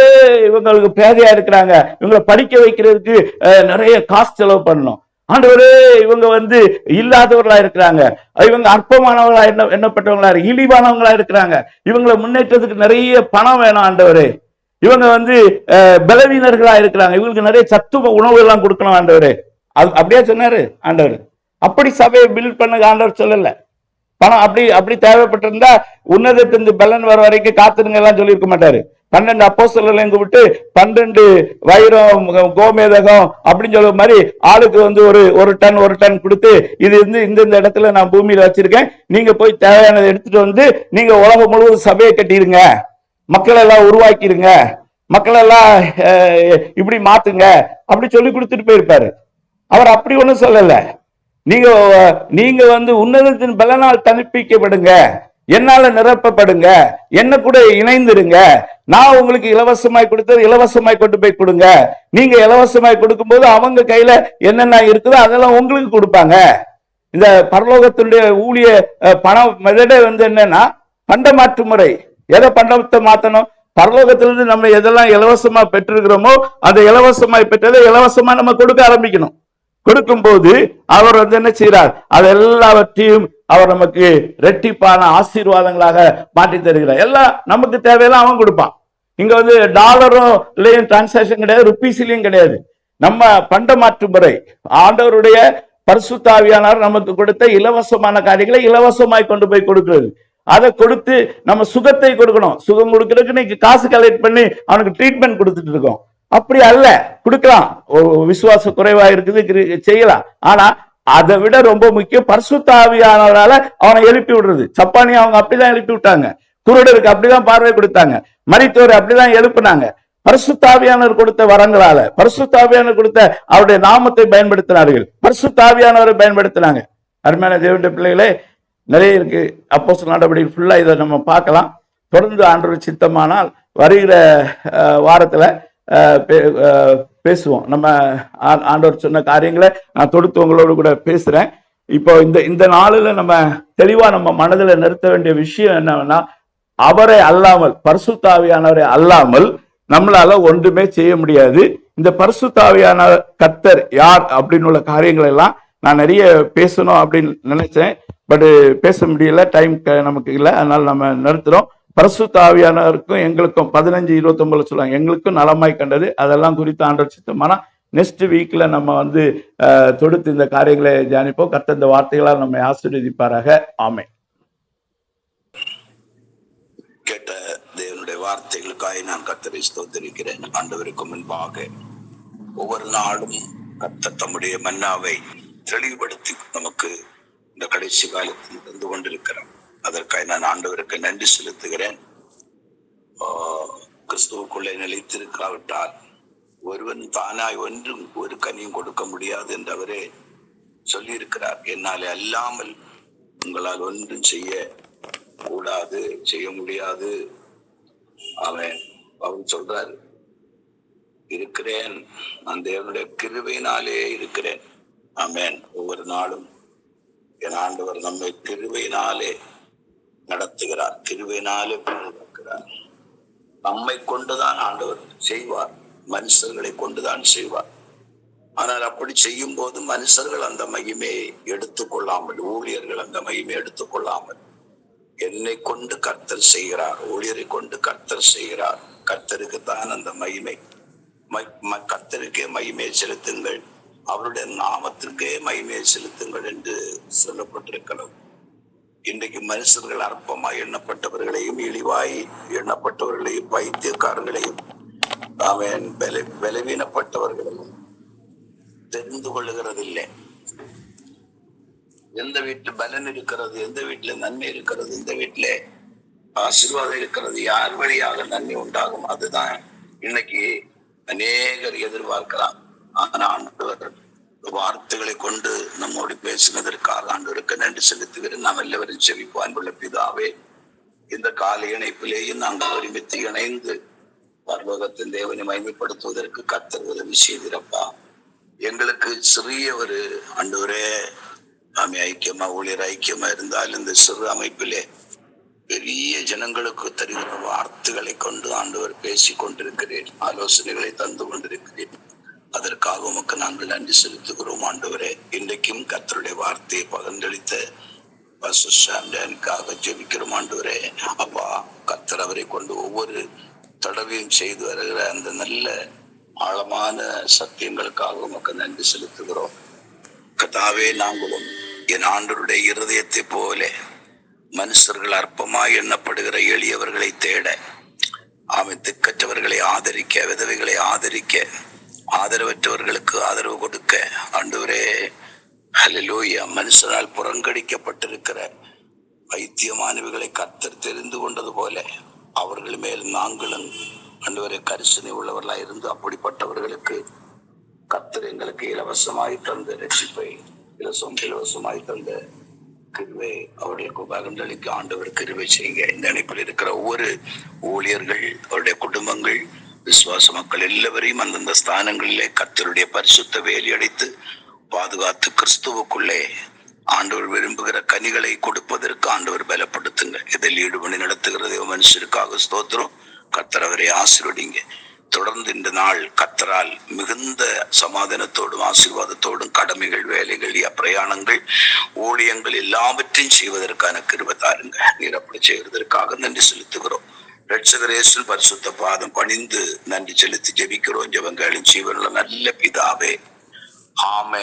இவங்களுக்கு பேதையா இருக்கிறாங்க, இவங்களை படிக்க வைக்கிறதுக்கு நிறைய காசு செலவு பண்ணணும். ஆண்டவரே இவங்க இல்லாதவர்களா இருக்கிறாங்க, இவங்க அற்பமானவர்களா எண்ணப்பட்டவங்களா, இழிவானவங்களா இருக்கிறாங்க, இவங்களை முன்னேற்றத்துக்கு நிறைய பணம் வேணும் ஆண்டவரே, இவங்க பலவீனர்களா இருக்கிறாங்க, இவங்களுக்கு நிறைய சத்துவ உணவு எல்லாம் கொடுக்கணும் ஆண்டவரே. அப்படியே சொன்னாரு ஆண்டவர். அப்படி சபையை பில்ட் பண்ண ஆண்டவர் சொல்லல. பணம் அப்படி தேவைப்பட்டிருந்தா உன்னதத்திலிருந்து பலன் வர வரைக்கும் காத்துருங்க எல்லாம் சொல்லியிருக்க மாட்டாரு. 12 அப்போஸ்தலர்களையும் கூப்பிட்டு 12 வைரம் கோமேதகம் அப்படின்னு சொல்ற மாதிரி ஆளுக்கு ஒரு டன் கொடுத்து, இது இந்த இடத்துல நான் பூமியில வச்சிருக்கேன், நீங்க போய் தேவையானதை எடுத்துட்டு நீங்க உலகம் முழுவதும் சபையை கட்டிருங்க, மக்கள் எல்லாம் உருவாக்கிருங்க, மக்கள் எல்லாம் இப்படி மாத்துங்க அப்படி சொல்லி கொடுத்துட்டு போயிருப்பாரு. அவர் அப்படி ஒண்ணும் சொல்லல. நீங்க நீங்க உன்னதத்தின் பலனால் தனிப்பிக்கப்படுங்க, என்னால நிரப்பப்படுங்க, என்ன கூட இணைந்துருங்க, நான் உங்களுக்கு இலவசமாய் கொடுத்தது இலவசமாய் கொண்டு போய் கொடுங்க. நீங்க இலவசமாய் கொடுக்கும் போது அவங்க கையில என்னென்ன இருக்குதோ அதெல்லாம் உங்களுக்கு கொடுப்பாங்க. இந்த பரலோகத்தினுடைய ஊழிய பணம் மெதடே என்னன்னா பண்ட மாற்று முறை. எதை பண்டத்தை மாத்தணும்? பரலோகத்திலிருந்து நம்ம எதெல்லாம் இலவசமா பெற்றிருக்கிறோமோ அதை இலவசமாய் பெற்றதை இலவசமா நம்ம கொடுக்க ஆரம்பிக்கணும். கொடுக்கும் போது அவர் என்ன செய்யறார்? அது எல்லாவற்றையும் அவர் நமக்கு ரெட்டிப்பான ஆசீர்வாதங்களாக மாற்றி தருகிறார். எல்லாம் நமக்கு தேவையெல்லாம் அவன் கொடுப்பான். இங்க டாலரும் டிரான்சாக்சன் கிடையாது, ருப்பீஸ்லயும் கிடையாது. நம்ம பண்ட மாற்று முறை ஆண்டவருடைய பரிசுத்த ஆவியானவர் நமக்கு கொடுத்த இலவசமான காரியங்களை இலவசமாய் கொண்டு போய் கொடுக்கிறது. அதை கொடுத்து நம்ம சுகத்தை கொடுக்கணும். சுகம் கொடுக்கறதுக்கு இன்னைக்கு காசு கலெக்ட் பண்ணி அவனுக்கு ட்ரீட்மெண்ட் கொடுத்துட்டு இருக்கோம். அப்படி அல்ல, கொடுக்கலாம். விசுவாச குறைவா இருக்குது, செய்யலாம். ஆனா அதை விட ரொம்ப முக்கியம் பரிசுத்த ஆவியானவரால அவனை எழுப்பி விடுறது. சப்பானி அவங்க அப்படிதான் எழுப்பி விட்டாங்க, குருடருக்கு அப்படிதான் பார்வை கொடுத்தாங்க, மரித்தோரை அப்படிதான் எழுப்பினாங்க. பரிசுத்த ஆவியானவர் கொடுத்த வரங்களால, பரிசுத்த ஆவியானவர் கொடுத்த அவருடைய நாமத்தை பயன்படுத்தினார்கள், பரிசுத்த ஆவியானவரை பயன்படுத்தினாங்க. அருமையான தேவனுடைய பிள்ளைகளே, நிறைய இருக்கு. அப்போஸ்தலர் நடவடிக்கை ஃபுல்லா இதை நம்ம பார்க்கலாம். தொடர்ந்து ஆண்டவர் சித்தமானால் வருகிற வாரத்துல பேசுவோம். நம்ம ஆண்டவர் சொன்ன காரியங்களை நான் தொடுத்து உங்களோடு கூட பேசுறேன். இப்போ இந்த நாளில் நம்ம தெளிவா நம்ம மனதில் நிறுத்த வேண்டிய விஷயம் என்னன்னா, அவரை அல்லாமல், பரிசுத்த ஆவியானவரை அல்லாமல் நம்மளால ஒன்றுமே செய்ய முடியாது. இந்த பரிசுத்த ஆவியான கர்த்தர் யார் அப்படின்னு உள்ள காரியங்கள் எல்லாம் நான் நிறைய பேசணும் அப்படின்னு நினைச்சேன். பட் பேச முடியல, டைம் நமக்கு இல்லை. அதனால நம்ம நிறுத்துறோம். பரிசுத்த ஆவியானவருக்கும் எங்களுக்கும் 15-29 சொல்லுவாங்க, எங்களுக்கும் நலமாய் கண்டது. அதெல்லாம் குறித்து ஆண்டவர் சித்தமானா நெக்ஸ்ட் வீக்ல நம்ம தொடுத்து இந்த காரியங்களை தியானிப்போம். கர்த்தர் இந்த வார்த்தைகளால் நம்மை ஆசீர்வதிப்பாராக. ஆமென். கேட்ட தேவனுடைய வார்த்தைகளுக்காக நான் கர்த்தரை ஸ்தோத்திரிக்கிறேன். ஆண்டவருக்கு முன்பாக ஒவ்வொரு நாளும் கர்த்தர் தம்முடைய மன்னாவை தெளிவுபடுத்தி நமக்கு இந்த கடைசி காலத்தில் தந்து கொண்டிருக்கிறார். அதற்காக நான் ஆண்டவருக்கு நன்றி செலுத்துகிறேன். கிறிஸ்துவுக்குள்ளே நிலைத்திருக்காவிட்டால் ஒருவன் தானாய் ஒன்றும் ஒரு கனியும் கொடுக்க முடியாது என்று அவரே சொல்லி இருக்கிறார். என்னாலே அல்லாமல் உங்களால் ஒன்றும் செய்ய கூடாது, செய்ய முடியாது. அவன் சொல்றார், இருக்கிறேன், நான் தேவனுடைய கிருபையினாலே இருக்கிறேன். ஆமென். ஒவ்வொரு நாளும் என் ஆண்டவர் நம்மை கிருபையினாலே நடத்துகிறார், கிருபையினாலே பாதுகாக்கிறார். நம்மை கொண்டுதான் ஆண்டவர் செய்வார், மனுஷர்களை கொண்டுதான் செய்வார். ஆனால் அப்படி செய்யும் போது மனுஷர்கள் அந்த மகிமையை எடுத்துக்கொள்ளாமல், ஊழியர்கள் அந்த மகிமையை எடுத்துக்கொள்ளாமல், என்னை கொண்டு கர்த்தர் செய்கிறார், ஊழியரை கொண்டு கர்த்தர் செய்கிறார், கர்த்தருக்கு தான் அந்த மகிமை, கர்த்தருக்கே மகிமையை செலுத்துங்கள், அவருடைய நாமத்திற்கே மகிமையை செலுத்துங்கள் என்று சொல்லப்பட்டிருக்கிறது. இன்றைக்கு மனுஷர்கள் அற்பமாய் எண்ணப்பட்டவர்களையும், இழிவாய் எண்ணப்பட்டவர்களையும், பைத்தியக்காரர்களையும், பலவீனப்பட்டவர்களையும் தெரிந்து கொள்ளுகிறதில்லை. எந்த வீட்டில் பலன் இருக்கிறது, எந்த வீட்டுல நன்மை இருக்கிறது, எந்த வீட்டுல ஆசீர்வாதம் இருக்கிறது, யார் வழியாக நன்மை உண்டாகும், அதுதான் இன்னைக்கு அநேகர் எதிர்பார்க்கலாம். ஆனா ஆண்டவர் வார்த்தைகளை கொண்டு நம்மோடு பேசினதற்காக ஆண்டவருக்கு நன்றி செலுத்துகிறேன். நாம் எல்லாவரும் செவிப்போம். அன்புள்ள பிதாவே, இந்த கால இணைப்பிலேயும் நாங்கள் ஒருமித்து இணைந்து பரலோகத்தின் தேவனை மகிமைப்படுத்துவதற்கு கர்த்தர் உதவி செய்திருப்பா. எங்களுக்கு சிறிய ஒரு ஆண்டவரே ஐக்கியமா, ஊழியர் ஐக்கியமா இருந்தால் இந்த சிறு அமைப்பிலே பெரிய ஜனங்களுக்கு தருகிற வார்த்தைகளை கொண்டு ஆண்டவர் பேசி கொண்டிருக்கிறேன், ஆலோசனைகளை தந்து கொண்டிருக்கிறேன். அதற்காக உமக்கு நாங்கள் நன்றி செலுத்துகிறோம் ஆண்டவரே. இன்றைக்கும் கர்த்தருடைய வார்த்தையை பகிர்ந்தளித்த ஜெபிக்கிறோம் ஆண்டவரே. அப்பா, கர்த்தர் அவரை கொண்டு ஒவ்வொரு தடவையும் செய்து வருகிற அந்த நல்ல ஆழமான சத்தியங்களுக்காக உமக்கு நன்றி செலுத்துகிறோம். கர்த்தாவே, நாங்களும் என் ஆண்டவருடைய இருதயத்தை போல மனுஷர்கள் அற்பமாய் எண்ணப்படுகிற எளியவர்களை தேட, அவன் திக்கற்றவர்களை ஆதரிக்க, விதவைகளை ஆதரிக்க, ஆதரவற்றவர்களுக்கு ஆதரவு கொடுக்க, ஆண்டவரே ஹல்லேலூயா, மனுஷனால் புறங்கடிக்கப்பட்டிருக்கிற பைத்தியமானவர்களை கர்த்தர் தெரிந்து கொண்டது போல அவர்கள் மேல் நாங்களும் ஆண்டவரே ஆண்டவரை கரிசனை உள்ளவர்களா இருந்து அப்படிப்பட்டவர்களுக்கு கர்த்தர் எங்களுக்கு இலவசமாய் தந்த ரட்சிப்பை இலவசமாய் தந்த கிருபை அவர்களுக்கு பகிர்ந்தளிக்க ஆண்டவர் கிருபை செய்யுங்க. இந்த இணைப்பில் இருக்கிற ஒவ்வொரு ஊழியர்கள், அவருடைய குடும்பங்கள், விசுவாச மக்கள் எல்லாவரையும் அந்தந்த ஸ்தானங்களிலே கர்த்தருடைய பரிசுத்த வேலி அடைத்து பாதுகாத்து கிறிஸ்துவுக்குள்ளே ஆண்டவர் விரும்புகிற கனிகளை கொடுப்பதற்கு ஆண்டவர் பலப்படுத்துங்க. இதில் ஈடுபடி நடத்துகிறது மனுஷருக்காக ஸ்தோத்திரம். கர்த்தர் அவரை ஆசீர்வதிங்க. தொடர்ந்து இந்த நாள் கர்த்தரால் மிகுந்த சமாதானத்தோடும் ஆசீர்வாதத்தோடும் கடமைகள், வேலைகள், பிரயாணங்கள், ஊழியங்கள் எல்லாவற்றையும் செய்வதற்கான கிருபை தாருங்க. நீர் அப்படி செய்வதற்காக நன்றி செலுத்துகிறோம். இரட்சகர் இயேசுவின் பரிசுத்த பாதம் பணிந்து நன்றி செலுத்தி ஜெபிக்கிறோம். ஜெபங்களின் ஜீவனுள்ள நல்ல பிதாவே, ஆமென்.